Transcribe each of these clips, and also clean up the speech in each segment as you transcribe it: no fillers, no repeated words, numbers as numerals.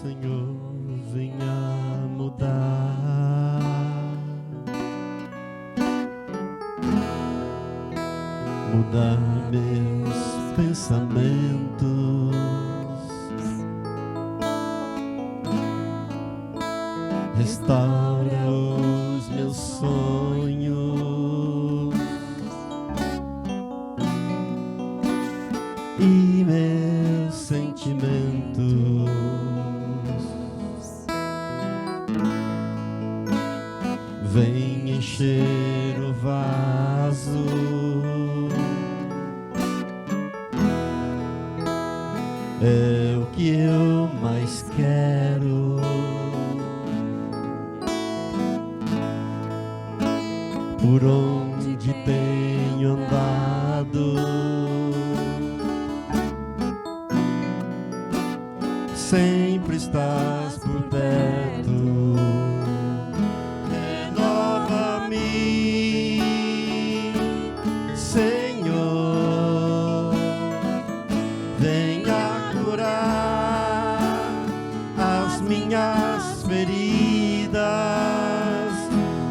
Senhor, venha mudar meus pensamentos, restaura os meus sonhos e meus sentimentos. Vem encher o vaso, é o que eu mais quero. Por onde tenho andado, sempre estás por perto. Renova-me, Senhor, venha curar as minhas feridas.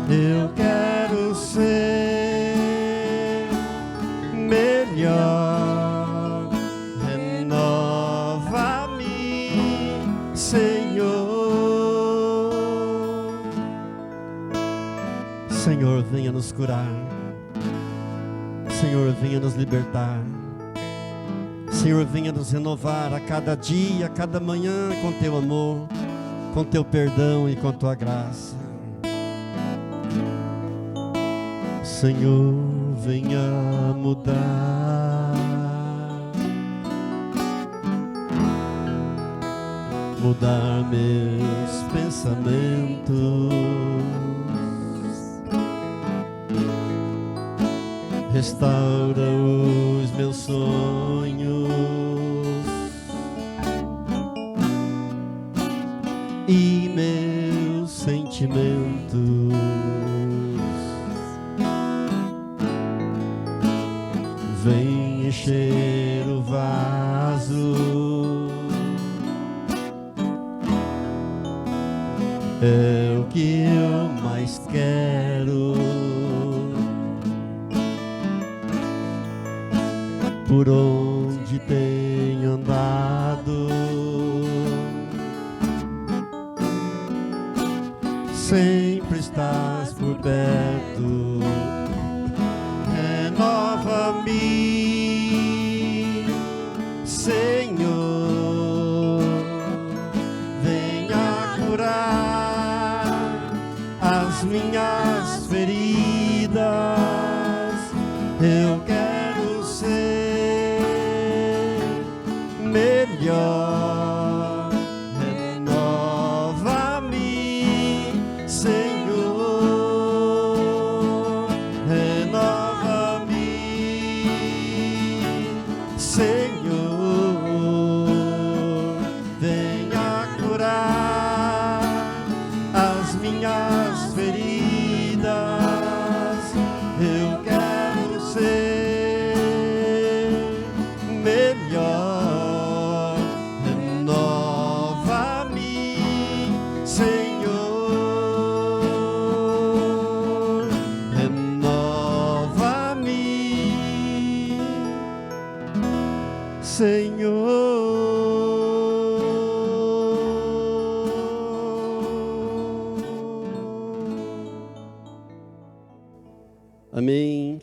Eu quero ser melhor. Renova-me, Senhor. Senhor, venha nos curar. Senhor, venha nos libertar. Senhor, venha nos renovar a cada dia, a cada manhã, com teu amor, com teu perdão e com tua graça. Senhor, venha mudar meus pensamentos, restaura os meus sonhos e meus sentimentos. Vem encher o vaso, é o que eu mais quero. Por onde tenho andado, sempre estás por perto. Renova-me, Senhor, venha curar as minhas feridas. Eu quero ser melhor. Renova-me, Senhor, renova-me, Senhor, venha curar as minhas feridas. Eu quero ser melhor. Renova-me, Senhor, renova-me, Senhor. Amém.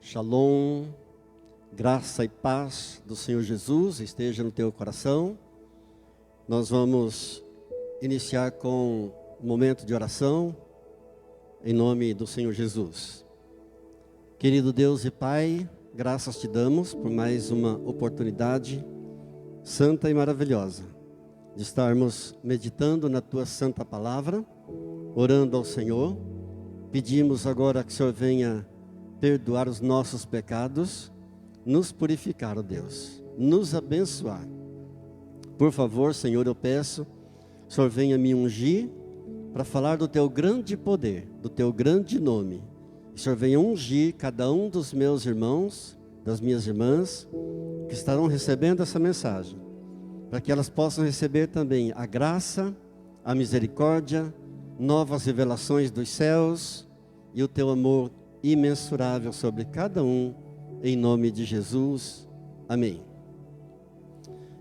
Shalom. Graça e paz do Senhor Jesus esteja no teu coração. Nós vamos iniciar com um momento de oração em nome do Senhor Jesus. Querido Deus e Pai, graças te damos por mais uma oportunidade santa e maravilhosa de estarmos meditando na tua santa palavra, orando ao Senhor. Pedimos agora que o Senhor venha perdoar os nossos pecados, nos purificar, ó Deus, nos abençoar. Por favor, Senhor, eu peço, o Senhor venha me ungir para falar do teu grande poder, do teu grande nome. O Senhor venha ungir cada um dos meus irmãos, das minhas irmãs, que estarão recebendo essa mensagem, para que elas possam receber também a graça, a misericórdia, novas revelações dos céus e o teu amor imensurável sobre cada um, em nome de Jesus. Amém.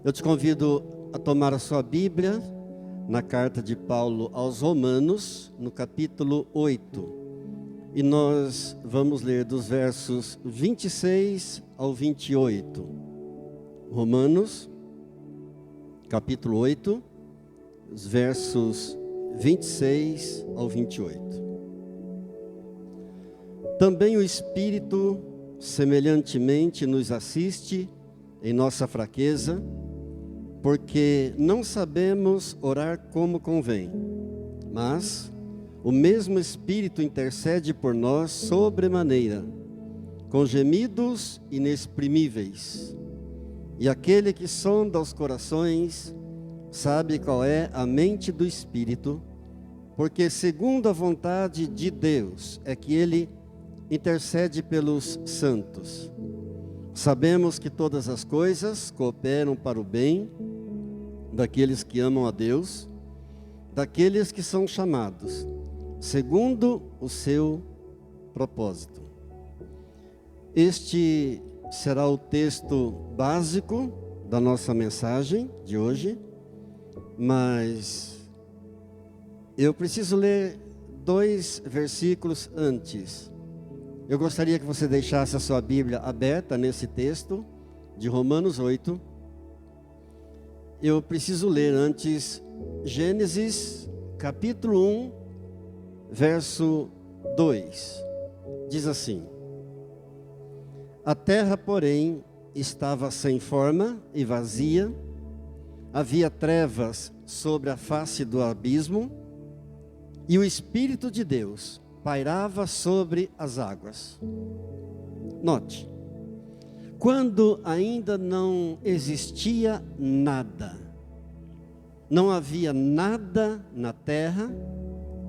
Eu te convido a tomar a sua Bíblia na carta de Paulo aos Romanos, no capítulo 8. E nós vamos ler dos versos 26 ao 28. Romanos, capítulo 8, os versos 26 ao 28. Também o Espírito semelhantemente nos assiste em nossa fraqueza, porque não sabemos orar como convém, mas o mesmo Espírito intercede por nós sobremaneira, com gemidos inexprimíveis. E aquele que sonda os corações sabe qual é a mente do Espírito, porque segundo a vontade de Deus é que ele intercede pelos santos. Sabemos que todas as coisas cooperam para o bem daqueles que amam a Deus, daqueles que são chamados segundo o seu propósito. Este será o texto básico da nossa mensagem de hoje, mas eu preciso ler 2 versículos antes. Eu gostaria que você deixasse a sua Bíblia aberta nesse texto de Romanos 8. Eu preciso ler antes Gênesis capítulo 1, verso 2. Diz assim: a terra, porém, estava sem forma e vazia, havia trevas sobre a face do abismo, e o Espírito de Deus pairava sobre as águas. Note, quando ainda não existia nada, não havia nada na terra,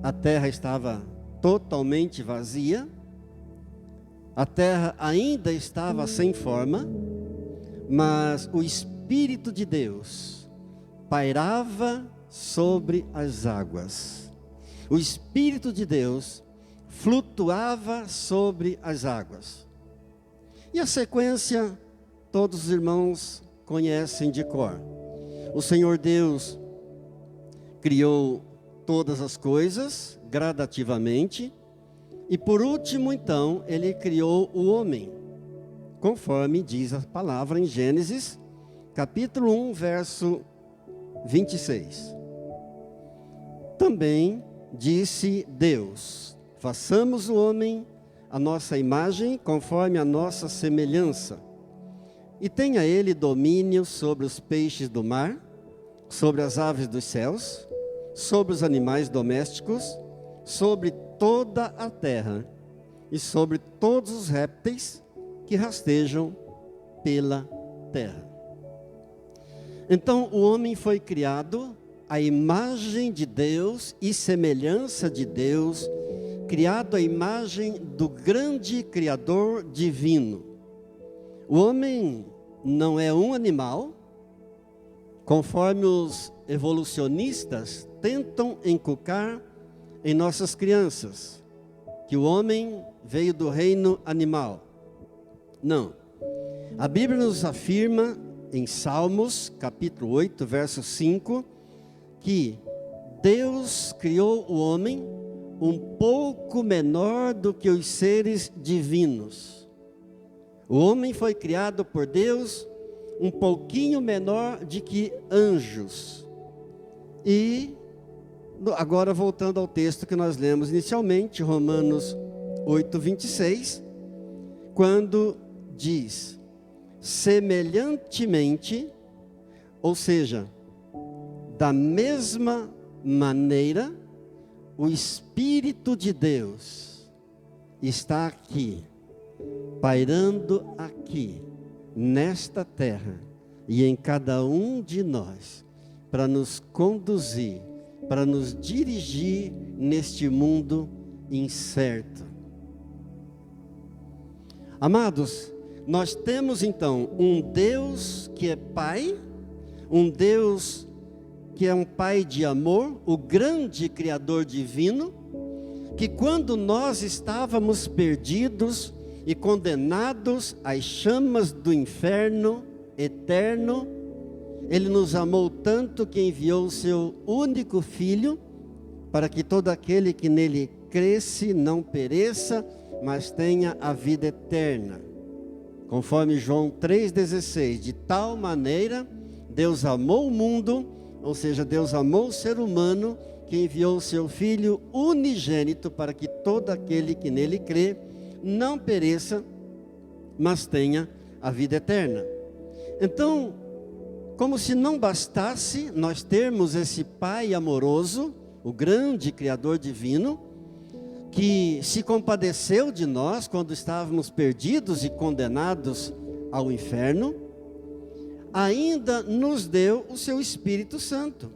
a terra estava totalmente vazia, a terra ainda estava sem forma, mas o Espírito de Deus pairava sobre as águas. O Espírito de Deus flutuava sobre as águas. E a sequência, todos os irmãos conhecem de cor. O Senhor Deus criou todas as coisas gradativamente, e por último, então, ele criou o homem, conforme diz a palavra em Gênesis, capítulo 1, verso 26. Também disse Deus: façamos o homem a nossa imagem, conforme a nossa semelhança, e tenha ele domínio sobre os peixes do mar, sobre as aves dos céus, sobre os animais domésticos, sobre toda a terra e sobre todos os répteis que rastejam pela terra. Então o homem foi criado à imagem de Deus e semelhança de Deus, criado à imagem do grande Criador divino. O homem não é um animal, conforme os evolucionistas tentam inculcar em nossas crianças, que o homem veio do reino animal. Não. A Bíblia nos afirma em Salmos, capítulo 8, verso 5, que Deus criou o homem um pouco menor do que os seres divinos. O homem foi criado por Deus um pouquinho menor do que anjos. E agora voltando ao texto que nós lemos inicialmente, Romanos 8, 26, quando diz: semelhantemente, ou seja, da mesma maneira, o Espírito de Deus está aqui, pairando aqui, nesta terra, e em cada um de nós, para nos conduzir, para nos dirigir neste mundo incerto. Amados, nós temos então um Deus que é Pai, um Deus que é um Pai de amor, o grande Criador divino, que quando nós estávamos perdidos e condenados às chamas do inferno eterno, Ele nos amou tanto que enviou o seu único Filho, para que todo aquele que nele cresce não pereça, mas tenha a vida eterna. Conforme João 3,16, de tal maneira Deus amou o mundo, ou seja, Deus amou o ser humano, que enviou o seu Filho unigênito para que todo aquele que nele crê não pereça, mas tenha a vida eterna. Então, como se não bastasse nós termos esse Pai amoroso, o grande Criador divino, que se compadeceu de nós quando estávamos perdidos e condenados ao inferno, ainda nos deu o seu Espírito Santo.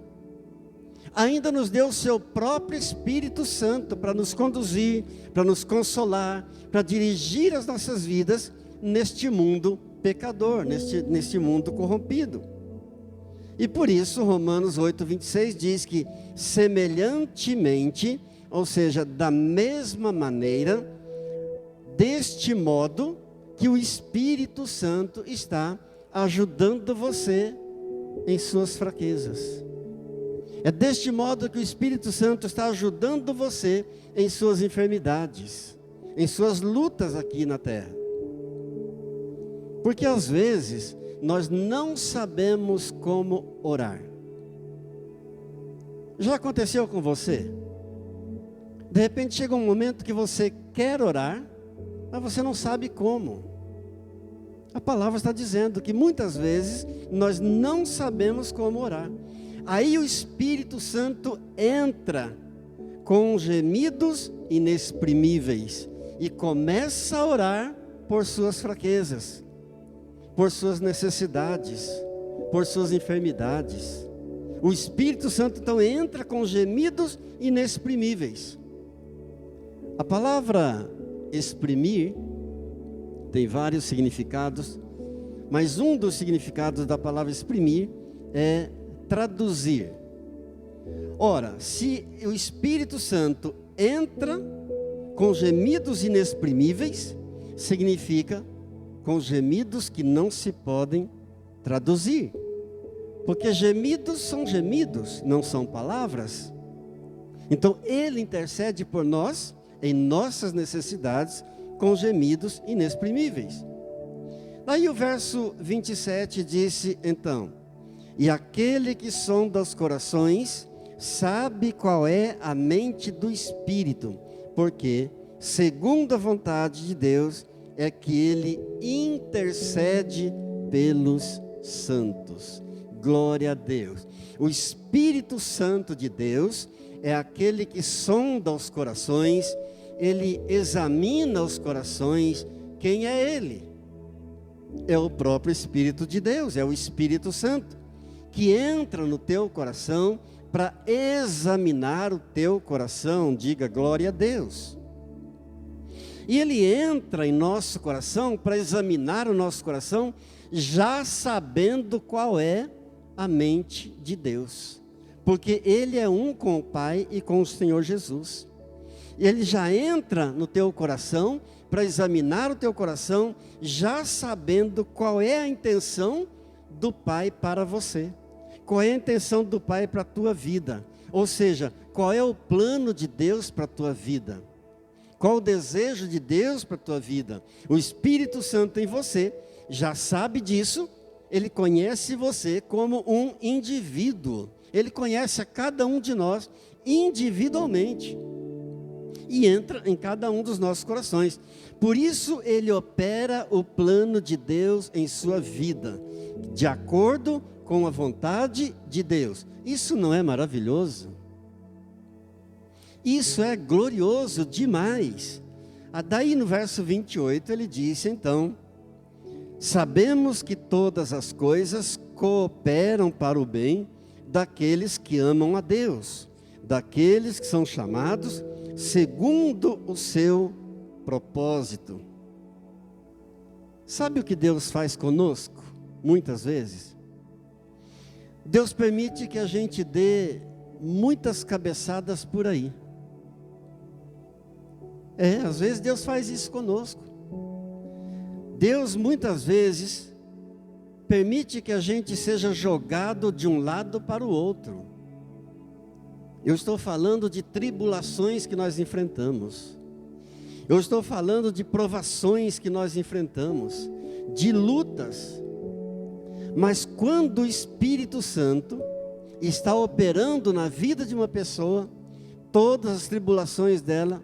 Ainda nos deu o seu próprio Espírito Santo para nos conduzir, para nos consolar, para dirigir as nossas vidas neste mundo pecador, neste mundo corrompido. E por isso Romanos 8,26 diz que semelhantemente, ou seja, da mesma maneira, deste modo que o Espírito Santo está ajudando você em suas fraquezas. É deste modo que o Espírito Santo está ajudando você em suas enfermidades, em suas lutas aqui na terra. Porque às vezes nós não sabemos como orar. Já aconteceu com você? De repente chega um momento que você quer orar, mas você não sabe como. A palavra está dizendo que muitas vezes nós não sabemos como orar. Aí o Espírito Santo entra com gemidos inexprimíveis e começa a orar por suas fraquezas, por suas necessidades, por suas enfermidades. O Espírito Santo então entra com gemidos inexprimíveis. A palavra exprimir tem vários significados, mas um dos significados da palavra exprimir é traduzir. Ora, se o Espírito Santo entra com gemidos inexprimíveis, significa com gemidos que não se podem traduzir. Porque gemidos são gemidos, não são palavras. Então Ele intercede por nós em nossas necessidades com gemidos inexprimíveis. Daí o verso 27 disse então: e aquele que sonda os corações sabe qual é a mente do Espírito, porque segundo a vontade de Deus é que Ele intercede pelos santos. Glória a Deus. O Espírito Santo de Deus é aquele que sonda os corações, Ele examina os corações. Quem é Ele? É o próprio Espírito de Deus, é o Espírito Santo, que entra no teu coração para examinar o teu coração. Diga glória a Deus. E Ele entra em nosso coração para examinar o nosso coração, já sabendo qual é a mente de Deus, porque Ele é um com o Pai e com o Senhor Jesus. Ele já entra no teu coração para examinar o teu coração, já sabendo qual é a intenção do Pai para você, qual é a intenção do Pai para a tua vida, ou seja, qual é o plano de Deus para a tua vida, qual o desejo de Deus para a tua vida. O Espírito Santo em você já sabe disso. Ele conhece você como um indivíduo, Ele conhece a cada um de nós individualmente, e entra em cada um dos nossos corações. Por isso Ele opera o plano de Deus em sua vida, de acordo com a vontade de Deus. Isso não é maravilhoso? Isso é glorioso demais. Daí no verso 28 ele disse então: sabemos que todas as coisas cooperam para o bem daqueles que amam a Deus, daqueles que são chamados segundo o seu propósito. Sabe o que Deus faz conosco? Muitas vezes Deus permite que a gente dê muitas cabeçadas por aí. Às vezes Deus faz isso conosco. Deus muitas vezes permite que a gente seja jogado de um lado para o outro. Eu estou falando de tribulações que nós enfrentamos. Eu estou falando de provações que nós enfrentamos, de lutas. Mas quando o Espírito Santo está operando na vida de uma pessoa, todas as tribulações dela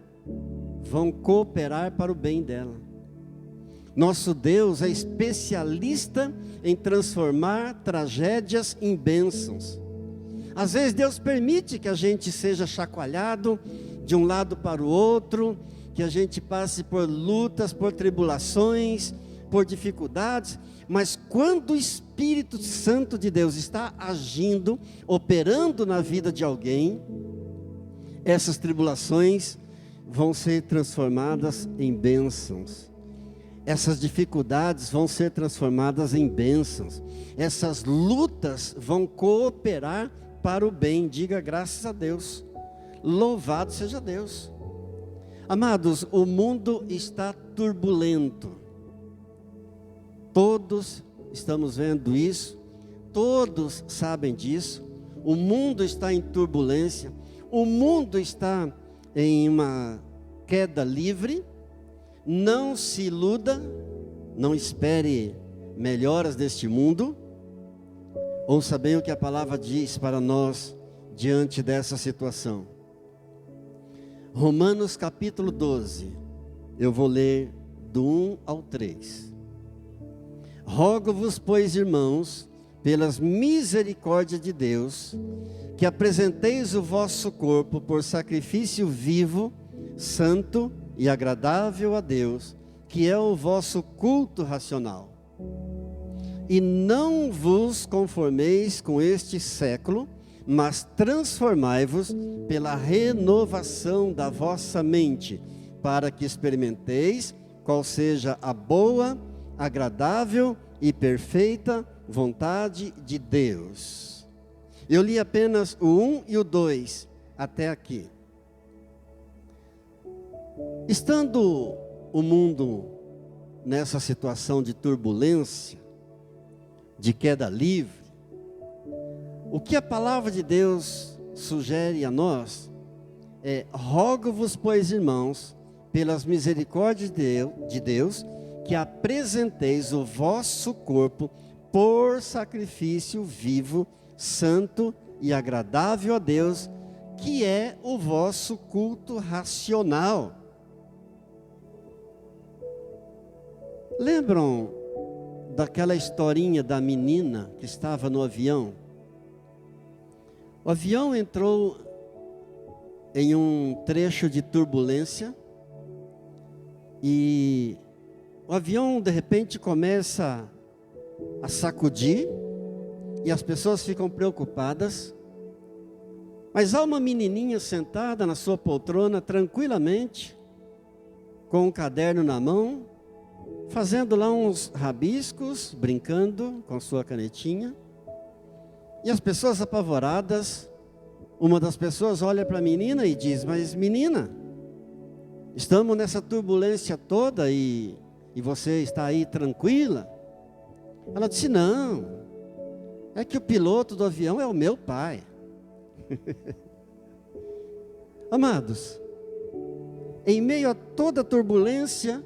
vão cooperar para o bem dela. Nosso Deus é especialista em transformar tragédias em bênçãos. Às vezes Deus permite que a gente seja chacoalhado de um lado para o outro, que a gente passe por lutas, por tribulações, por dificuldades, mas quando o Espírito Santo de Deus está agindo, operando na vida de alguém, essas tribulações vão ser transformadas em bênçãos. Essas dificuldades vão ser transformadas em bênçãos. Essas lutas vão cooperar para o bem. Diga graças a Deus. Louvado seja Deus. Amados, o mundo está turbulento. Todos estamos vendo isso. Todos sabem disso. O mundo está em turbulência. O mundo está em uma queda livre. Não se iluda, não espere melhoras deste mundo. Ouça bem o que a palavra diz para nós diante dessa situação. Romanos capítulo 12, eu vou ler do 1 ao 3. Rogo-vos, pois, irmãos, pelas misericórdias de Deus, que apresenteis o vosso corpo por sacrifício vivo, santo e agradável a Deus, que é o vosso culto racional. E não vos conformeis com este século, mas transformai-vos pela renovação da vossa mente, para que experimenteis qual seja a boa, agradável e perfeita vontade de Deus. Eu li apenas o 1 e o 2 até aqui. Estando o mundo nessa situação de turbulência, de queda livre, o que a palavra de Deus sugere a nós é: rogo-vos, pois, irmãos, pelas misericórdias de Deus, que apresenteis o vosso corpo por sacrifício vivo, santo e agradável a Deus, que é o vosso culto racional. Lembram daquela historinha da menina que estava no avião? O avião entrou em um trecho de turbulência e o avião de repente começa a sacudir e as pessoas ficam preocupadas. Mas há uma menininha sentada na sua poltrona tranquilamente, com um caderno na mão, fazendo lá uns rabiscos, brincando com sua canetinha. E as pessoas apavoradas, uma das pessoas olha para a menina e diz: mas menina, estamos nessa turbulência toda e você está aí tranquila? Ela disse: não, é que o piloto do avião é o meu pai. Amados, em meio a toda a turbulência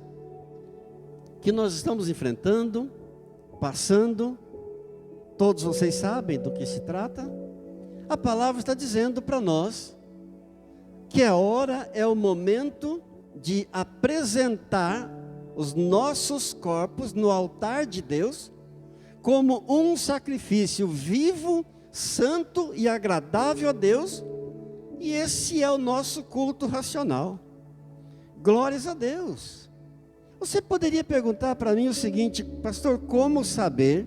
que nós estamos enfrentando, passando, todos vocês sabem do que se trata, a palavra está dizendo para nós que a hora é o momento de apresentar os nossos corpos no altar de Deus como um sacrifício vivo, santo e agradável a Deus, e esse é o nosso culto racional. Glórias a Deus. Você poderia perguntar para mim o seguinte: pastor, como saber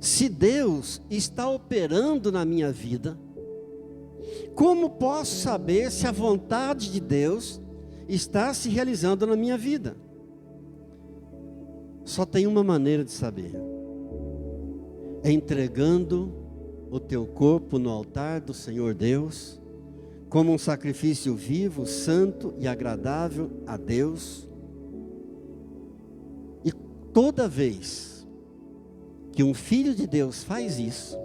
se Deus está operando na minha vida? Como posso saber se a vontade de Deus está se realizando na minha vida? Só tem uma maneira de saber. entregando o teu corpo no altar do Senhor Deus, como um sacrifício vivo, santo e agradável a Deus. E toda vez que um filho de Deus faz isso,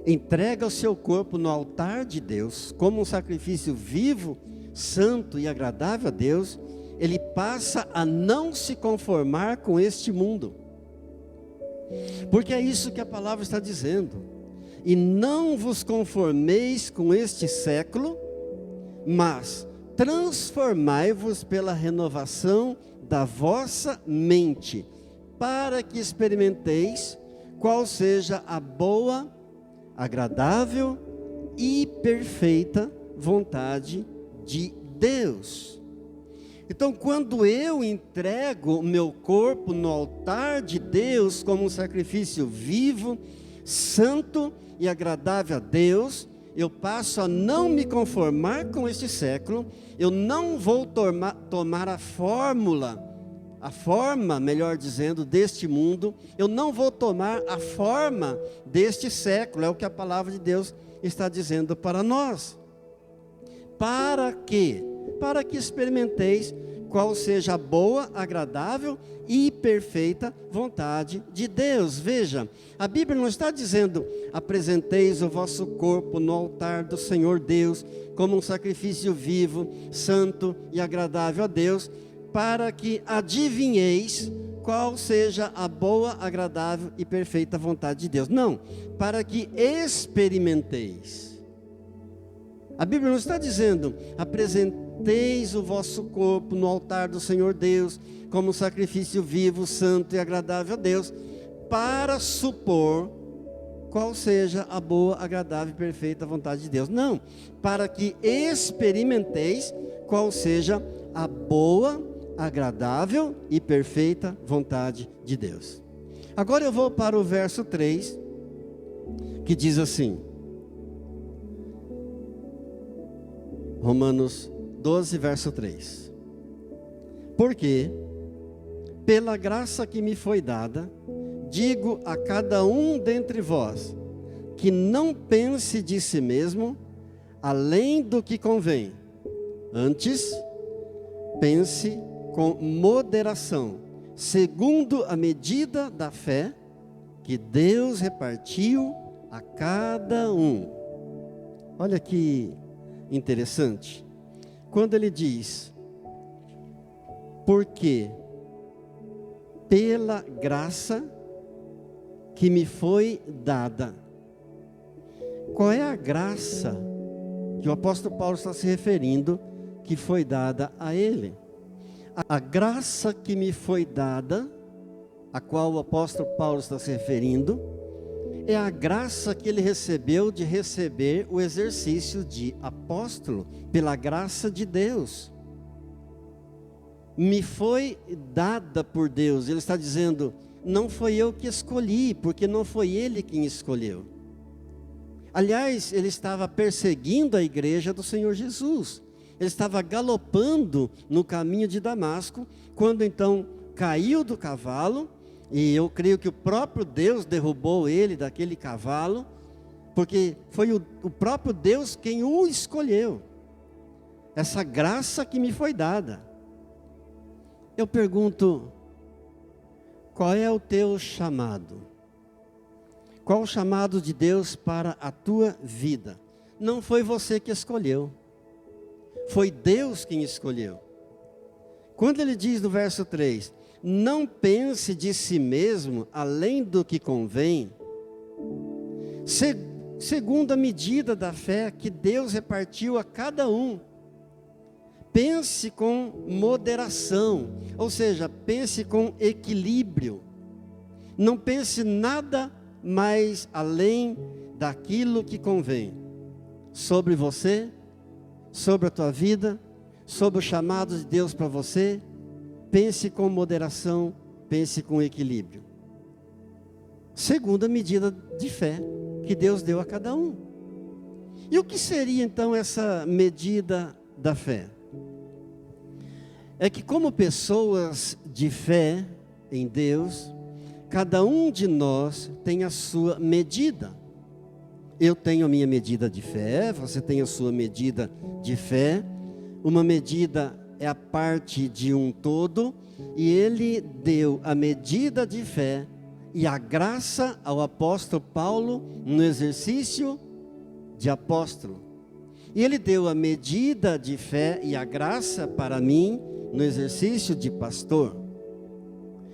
entrega o seu corpo no altar de Deus, como um sacrifício vivo, santo e agradável a Deus, ele passa a não se conformar com este mundo. Porque é isso que a palavra está dizendo. E não vos conformeis com este século, mas transformai-vos pela renovação da vossa mente, para que experimenteis qual seja a boa, agradável e perfeita vontade de Deus. Então, quando eu entrego o meu corpo no altar de Deus como um sacrifício vivo, santo e agradável a Deus, eu passo a não me conformar com este século, eu não vou tomar a forma, melhor dizendo, deste mundo, eu não vou tomar a forma deste século, é o que a palavra de Deus está dizendo para nós. Para quê? Para que experimenteis qual seja a boa, agradável e perfeita vontade de Deus. Veja, a Bíblia não está dizendo: apresenteis o vosso corpo no altar do Senhor Deus, como um sacrifício vivo, santo e agradável a Deus, para que adivinheis qual seja a boa, agradável e perfeita vontade de Deus. Não, para que experimenteis. A Bíblia não está dizendo: apresenteis o vosso corpo no altar do Senhor Deus, como sacrifício vivo, santo e agradável a Deus, para supor qual seja a boa, agradável e perfeita vontade de Deus. Não, para que experimenteis qual seja a boa, agradável e perfeita vontade de Deus. Agora eu vou para o verso 3, que diz assim, Romanos 12, verso 3. Porque, pela graça que me foi dada, digo a cada um dentre vós, que não pense de si mesmo, além do que convém. Antes, pense com moderação, segundo a medida da fé que Deus repartiu a cada um. Olha que interessante. Quando ele diz, porque pela graça que me foi dada. Qual é a graça que o apóstolo Paulo está se referindo que foi dada a ele? A graça que me foi dada, a qual o apóstolo Paulo está se referindo, é a graça que ele recebeu de receber o exercício de apóstolo, pela graça de Deus. Me foi dada por Deus. Ele está dizendo, não foi eu que escolhi, porque não foi ele quem escolheu. Aliás, ele estava perseguindo a igreja do Senhor Jesus. Ele estava galopando no caminho de Damasco, quando então caiu do cavalo, e eu creio que o próprio Deus derrubou ele daquele cavalo, porque foi o próprio Deus quem o escolheu. Essa graça que me foi dada. Eu pergunto, qual é o teu chamado? Qual o chamado de Deus para a tua vida? Não foi você que escolheu. Foi Deus quem escolheu. Quando ele diz no verso 3, não pense de si mesmo além do que convém, segundo a medida da fé que Deus repartiu a cada um. Pense com moderação, ou seja, pense com equilíbrio. Não pense nada mais além daquilo que convém. Sobre você, sobre a tua vida, sobre o chamado de Deus para você. Pense com moderação, pense com equilíbrio. Segundo a medida de fé que Deus deu a cada um. E o que seria então essa medida da fé? É que como pessoas de fé em Deus, Cada um de nós tem a sua medida. Eu tenho a minha medida de fé, você tem a sua medida de fé. Uma medida é a parte de um todo, e Ele deu a medida de fé e a graça ao apóstolo Paulo no exercício de apóstolo. E Ele deu a medida de fé e a graça para mim no exercício de pastor.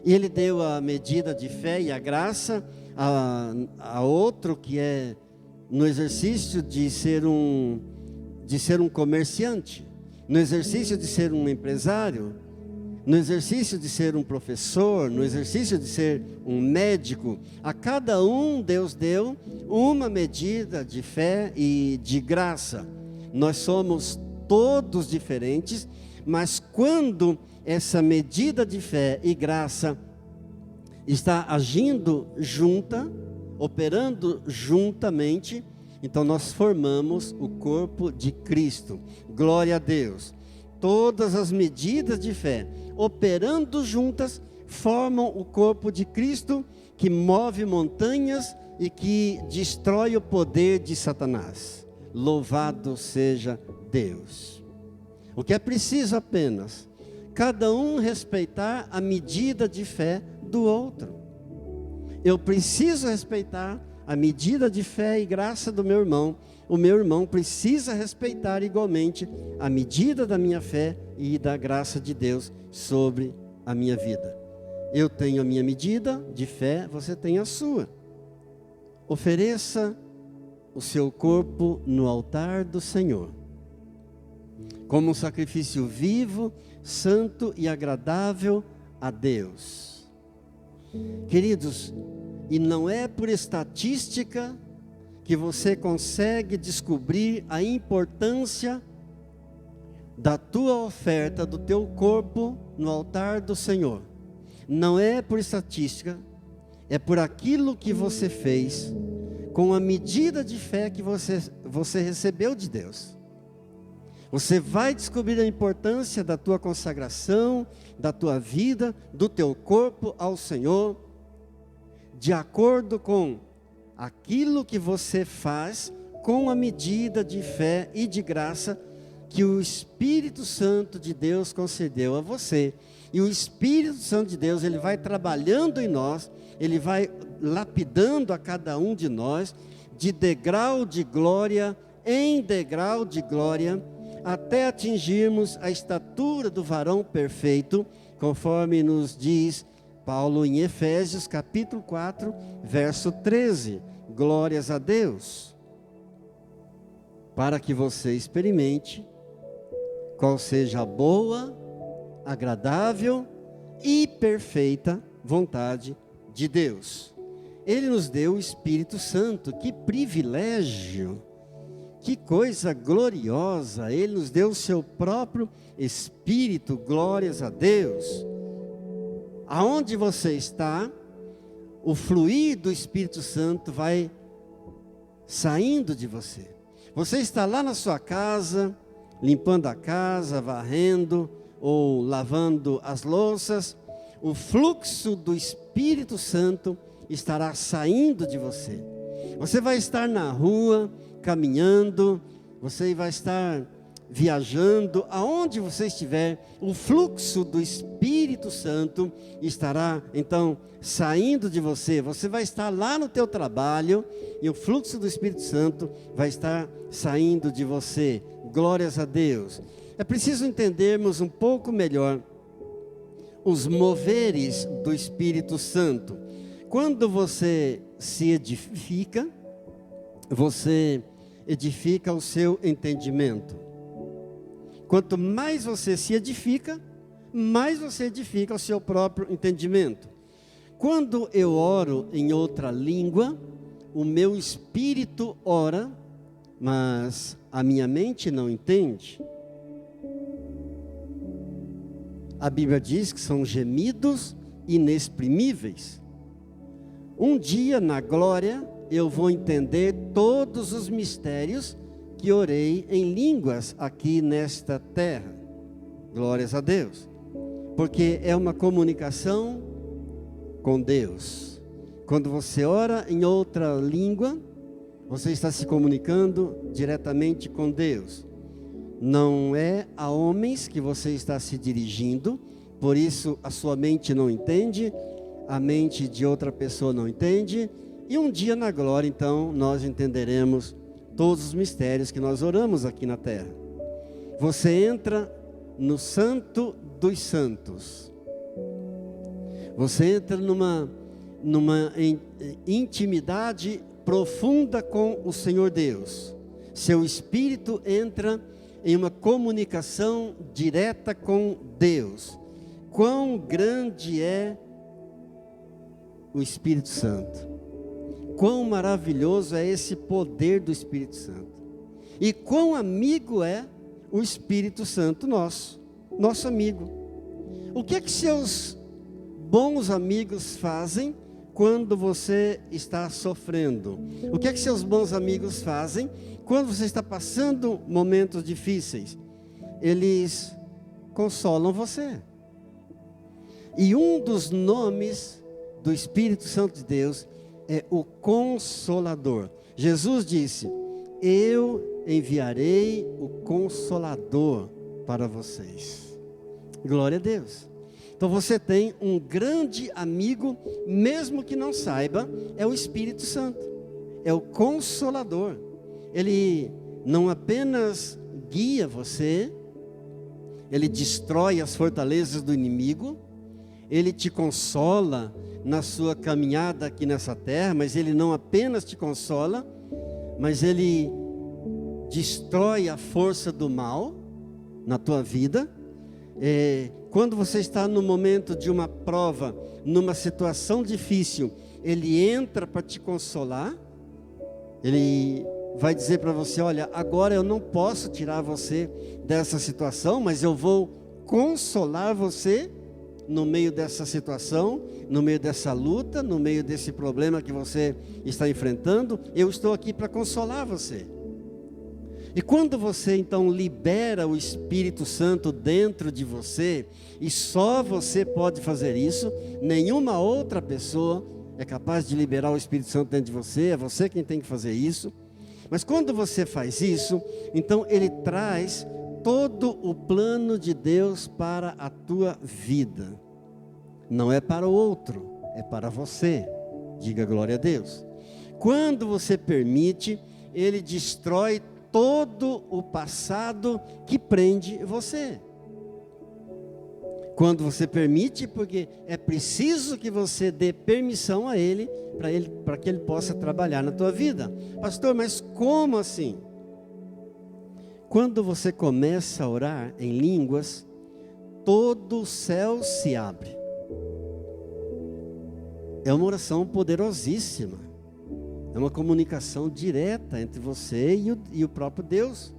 E Ele deu a medida de fé e a graça a outro que é no exercício de ser um comerciante, no exercício de ser um empresário, no exercício de ser um professor, no exercício de ser um médico. A cada um Deus deu uma medida de fé e de graça. Nós somos todos diferentes, mas quando essa medida de fé e graça está agindo junta, operando juntamente, então nós formamos o corpo de Cristo. Glória a Deus. Todas as medidas de fé, operando juntas, formam o corpo de Cristo, que move montanhas e que destrói o poder de Satanás. Louvado seja Deus. O que é preciso apenas, cada um respeitar a medida de fé do outro. Eu preciso respeitar a medida de fé e graça do meu irmão. O meu irmão precisa respeitar igualmente a medida da minha fé e da graça de Deus sobre a minha vida. Eu tenho a minha medida de fé, você tem a sua. Ofereça o seu corpo no altar do Senhor, como um sacrifício vivo, santo e agradável a Deus. Queridos, e não é por estatística que você consegue descobrir a importância da tua oferta, do teu corpo no altar do Senhor. Não é por estatística, é por aquilo que você fez, com a medida de fé que você recebeu de Deus. Você vai descobrir a importância da tua consagração, da tua vida, do teu corpo ao Senhor, de acordo com aquilo que você faz, com a medida de fé e de graça que o Espírito Santo de Deus concedeu a você. E o Espírito Santo de Deus, ele vai trabalhando em nós, ele vai lapidando a cada um de nós, de degrau de glória em degrau de glória, até atingirmos a estatura do varão perfeito, conforme nos diz Paulo em Efésios capítulo 4, verso 13. Glórias a Deus, para que você experimente qual seja a boa, agradável e perfeita vontade de Deus. Ele nos deu o Espírito Santo. Que privilégio, que coisa gloriosa. Ele nos deu o seu próprio Espírito. Glórias a Deus. Aonde você está, o fluir do Espírito Santo vai saindo de você. Você está lá na sua casa, limpando a casa, varrendo ou lavando as louças, o fluxo do Espírito Santo estará saindo de você. Você vai estar na rua, caminhando, você vai estar viajando, aonde você estiver, o fluxo do Espírito Santo estará então saindo de você. Você vai estar lá no teu trabalho e o fluxo do Espírito Santo vai estar saindo de você. Glórias a Deus. É preciso entendermos um pouco melhor os moveres do Espírito Santo. Quando você se edifica, você edifica o seu entendimento. Quanto mais você se edifica, mais você edifica o seu próprio entendimento. Quando eu oro em outra língua, o meu espírito ora, mas a minha mente não entende. A Bíblia diz que são gemidos inexprimíveis. Um dia na glória eu vou entender todos os mistérios que orei em línguas aqui nesta terra. Glórias a Deus. Porque é uma comunicação com Deus. Quando você ora em outra língua, você está se comunicando diretamente com Deus. Não é a homens que você está se dirigindo, por isso a sua mente não entende, a mente de outra pessoa não entende, e um dia na glória, então, nós entenderemos todos os mistérios que nós oramos aqui na terra. Você entra no Santo dos Santos. Você entra numa intimidade profunda com o Senhor Deus. Seu espírito entra em uma comunicação direta com Deus. Quão grande é o Espírito Santo. Quão maravilhoso é esse poder do Espírito Santo. E quão amigo é o Espírito Santo nosso amigo. O que é que seus bons amigos fazem quando você está sofrendo? O que é que seus bons amigos fazem quando você está passando momentos difíceis? Eles consolam você. E um dos nomes do Espírito Santo de Deus é o Consolador. Jesus disse: eu enviarei o Consolador para vocês. Glória a Deus. Então você tem um grande amigo, mesmo que não saiba, é o Espírito Santo. É o Consolador. Ele não apenas guia você, ele destrói as fortalezas do inimigo, ele te consola na sua caminhada aqui nessa terra, mas ele não apenas te consola, mas ele destrói a força do mal na tua vida. Quando você está no momento de uma prova, numa situação difícil, ele entra para te consolar. Ele vai dizer para você: olha, agora eu não posso tirar você dessa situação, mas eu vou consolar você no meio dessa situação, no meio dessa luta, no meio desse problema que você está enfrentando. Eu estou aqui para consolar você. E quando você então libera o Espírito Santo dentro de você, e só você pode fazer isso, nenhuma outra pessoa é capaz de liberar o Espírito Santo dentro de você, é você quem tem que fazer isso. Mas quando você faz isso, então ele traz todo o plano de Deus para a tua vida. Não é para o outro, é para você. Diga glória a Deus. Quando você permite, ele destrói todo o passado que prende você. Quando você permite, porque é preciso que você dê permissão a ele, para que ele possa trabalhar na tua vida. Pastor, mas como assim? Quando você começa a orar em línguas, todo o céu se abre. É uma oração poderosíssima. É uma comunicação direta entre você e o próprio Deus.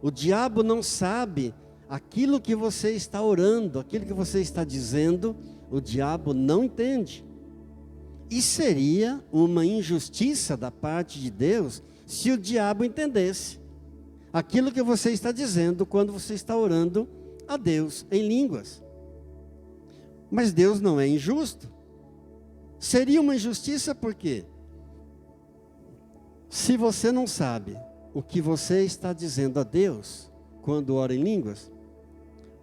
O diabo não sabe aquilo que você está orando, aquilo que você está dizendo, o diabo não entende. E seria uma injustiça da parte de Deus se o diabo entendesse aquilo que você está dizendo quando você está orando a Deus em línguas. Mas Deus não é injusto. Seria uma injustiça por quê? Se você não sabe o que você está dizendo a Deus quando ora em línguas,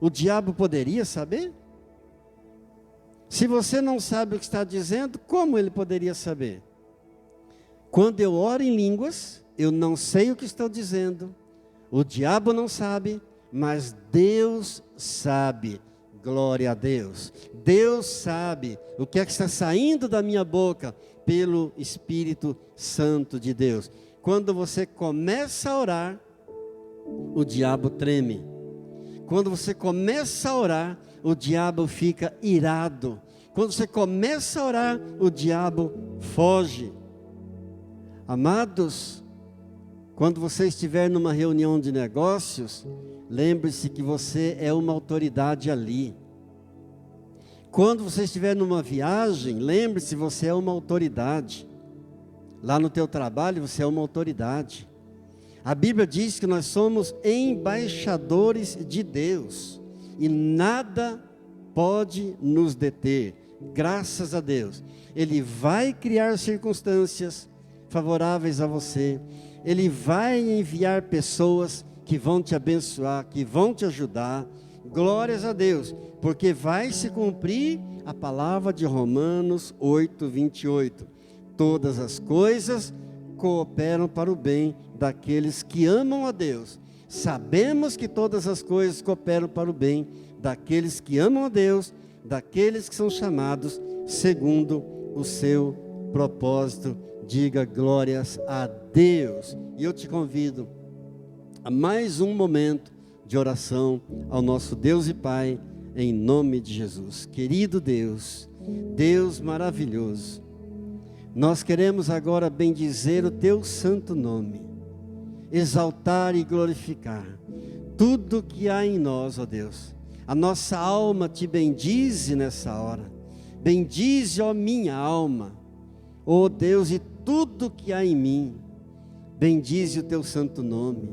o diabo poderia saber? Se você não sabe o que está dizendo, como ele poderia saber? Quando eu oro em línguas, eu não sei o que estou dizendo, o diabo não sabe, mas Deus sabe. Glória a Deus. Deus sabe o que é que está saindo da minha boca pelo Espírito Santo de Deus. Quando você começa a orar, o diabo treme. Quando você começa a orar, o diabo fica irado. Quando você começa a orar, o diabo foge. Amados, quando você estiver numa reunião de negócios, lembre-se que você é uma autoridade ali. Quando você estiver numa viagem, lembre-se, você é uma autoridade. Lá no teu trabalho, você é uma autoridade. A Bíblia diz que nós somos embaixadores de Deus. E nada pode nos deter. graças a Deus, Ele vai criar circunstâncias favoráveis a você, Ele vai enviar pessoas que vão te abençoar, que vão te ajudar, glórias a Deus, porque vai se cumprir a palavra de Romanos 8, 28, todas as coisas cooperam para o bem daqueles que amam a Deus. Sabemos que todas as coisas cooperam para o bem daqueles que amam a Deus, daqueles que são chamados segundo o seu propósito. Diga glórias a Deus. E eu te convido a mais um momento de oração ao nosso Deus e Pai, em nome de Jesus. Querido Deus, Deus maravilhoso, nós queremos agora bendizer o Teu santo nome, exaltar e glorificar tudo que há em nós, ó Deus. A nossa alma te bendize nessa hora. Bendize, ó minha alma, ó Deus, e tudo que há em mim. Bendize o Teu santo nome.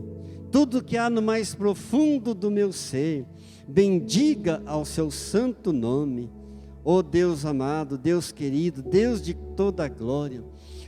Tudo que há no mais profundo do meu ser, bendiga ao Seu santo nome. Ó Deus amado, Deus querido, Deus de toda a glória.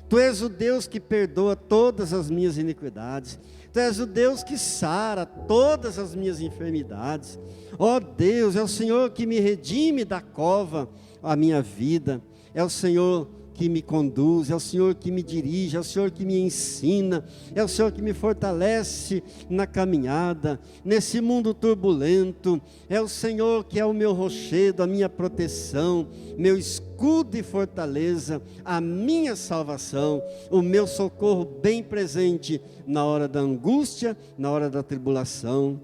Tu és o Deus que perdoa todas as minhas iniquidades. Tu és o Deus que sara todas as minhas enfermidades. Ó Deus, é o Senhor que me redime da cova a minha vida. É o Senhor que me conduz, é o Senhor que me dirige, é o Senhor que me ensina, é o Senhor que me fortalece na caminhada, nesse mundo turbulento. É o Senhor que é o meu rochedo, a minha proteção, meu escudo e fortaleza, a minha salvação, o meu socorro bem presente na hora da angústia, na hora da tribulação.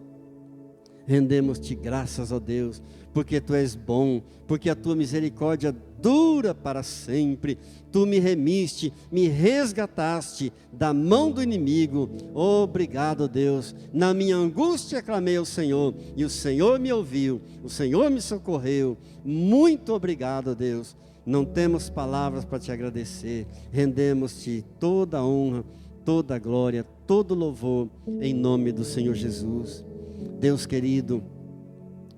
Rendemos-te graças, ó Deus, porque Tu és bom, porque a Tua misericórdia dura para sempre. Tu me remiste, me resgataste da mão do inimigo. Obrigado, Deus. Na minha angústia clamei ao Senhor, e o Senhor me ouviu, o Senhor me socorreu. Muito obrigado, Deus. Não temos palavras para Te agradecer. Rendemos-te toda a honra, toda a glória, todo o louvor, em nome do Senhor Jesus. Deus querido,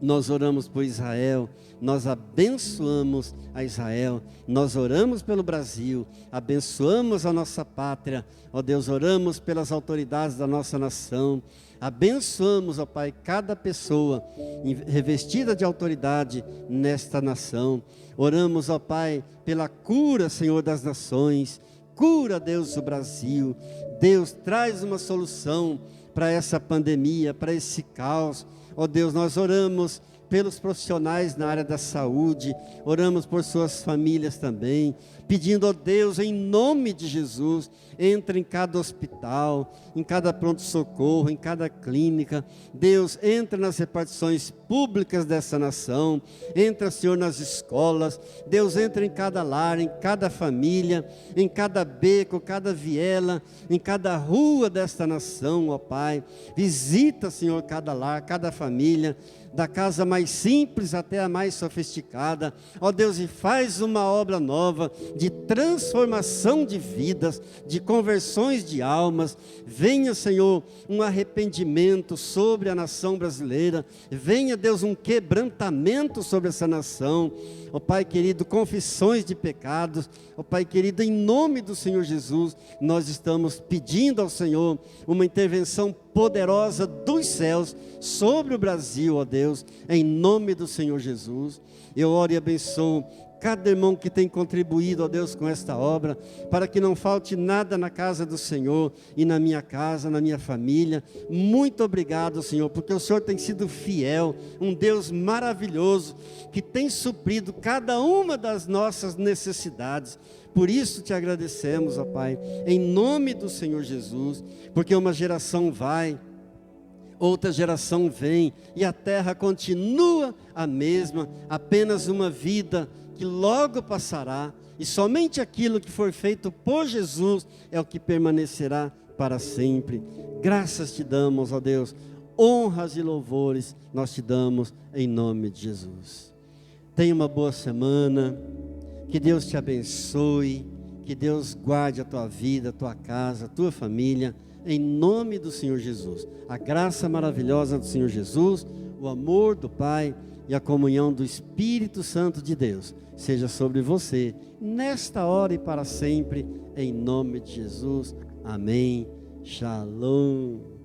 nós oramos por Israel, nós abençoamos a Israel, nós oramos pelo Brasil, abençoamos a nossa pátria, ó Deus, oramos pelas autoridades da nossa nação, abençoamos, ó Pai, cada pessoa revestida de autoridade nesta nação. Oramos, ó Pai, pela cura, Senhor, das nações. Cura, Deus, o Brasil. Deus, traz uma solução para essa pandemia, para esse caos. Ó Deus, nós oramos pelos profissionais na área da saúde, oramos por suas famílias também, pedindo, ó Deus, em nome de Jesus, entra em cada hospital, em cada pronto-socorro, em cada clínica. Deus, entra nas repartições públicas dessa nação, entra, Senhor, nas escolas. Deus, entra em cada lar, em cada família, em cada beco, cada viela, em cada rua desta nação, ó Pai. Visita, Senhor, cada lar, cada família, da casa mais simples até a mais sofisticada, ó Deus, e faz uma obra nova, de transformação de vidas, de conversões de almas. Venha, Senhor, um arrependimento sobre a nação brasileira, venha, Deus, um quebrantamento sobre essa nação, ó Pai querido, confissões de pecados. Ó Pai querido, em nome do Senhor Jesus, nós estamos pedindo ao Senhor uma intervenção poderosa dos céus sobre o Brasil, ó Deus, em nome do Senhor Jesus. Eu oro e abençoo cada irmão que tem contribuído, ó Deus, com esta obra, para que não falte nada na casa do Senhor e na minha casa, na minha família. Muito obrigado, Senhor, porque o Senhor tem sido fiel, um Deus maravilhoso, que tem suprido cada uma das nossas necessidades. Por isso te agradecemos, ó Pai, em nome do Senhor Jesus, porque uma geração vai, outra geração vem, e a terra continua a mesma, apenas uma vida que logo passará, e somente aquilo que for feito por Jesus é o que permanecerá para sempre. Graças te damos, ó Deus, honras e louvores nós te damos em nome de Jesus. Tenha uma boa semana, que Deus te abençoe, que Deus guarde a tua vida, a tua casa, a tua família, em nome do Senhor Jesus. A graça maravilhosa do Senhor Jesus, o amor do Pai e a comunhão do Espírito Santo de Deus seja sobre você, nesta hora e para sempre, em nome de Jesus. Amém. Shalom.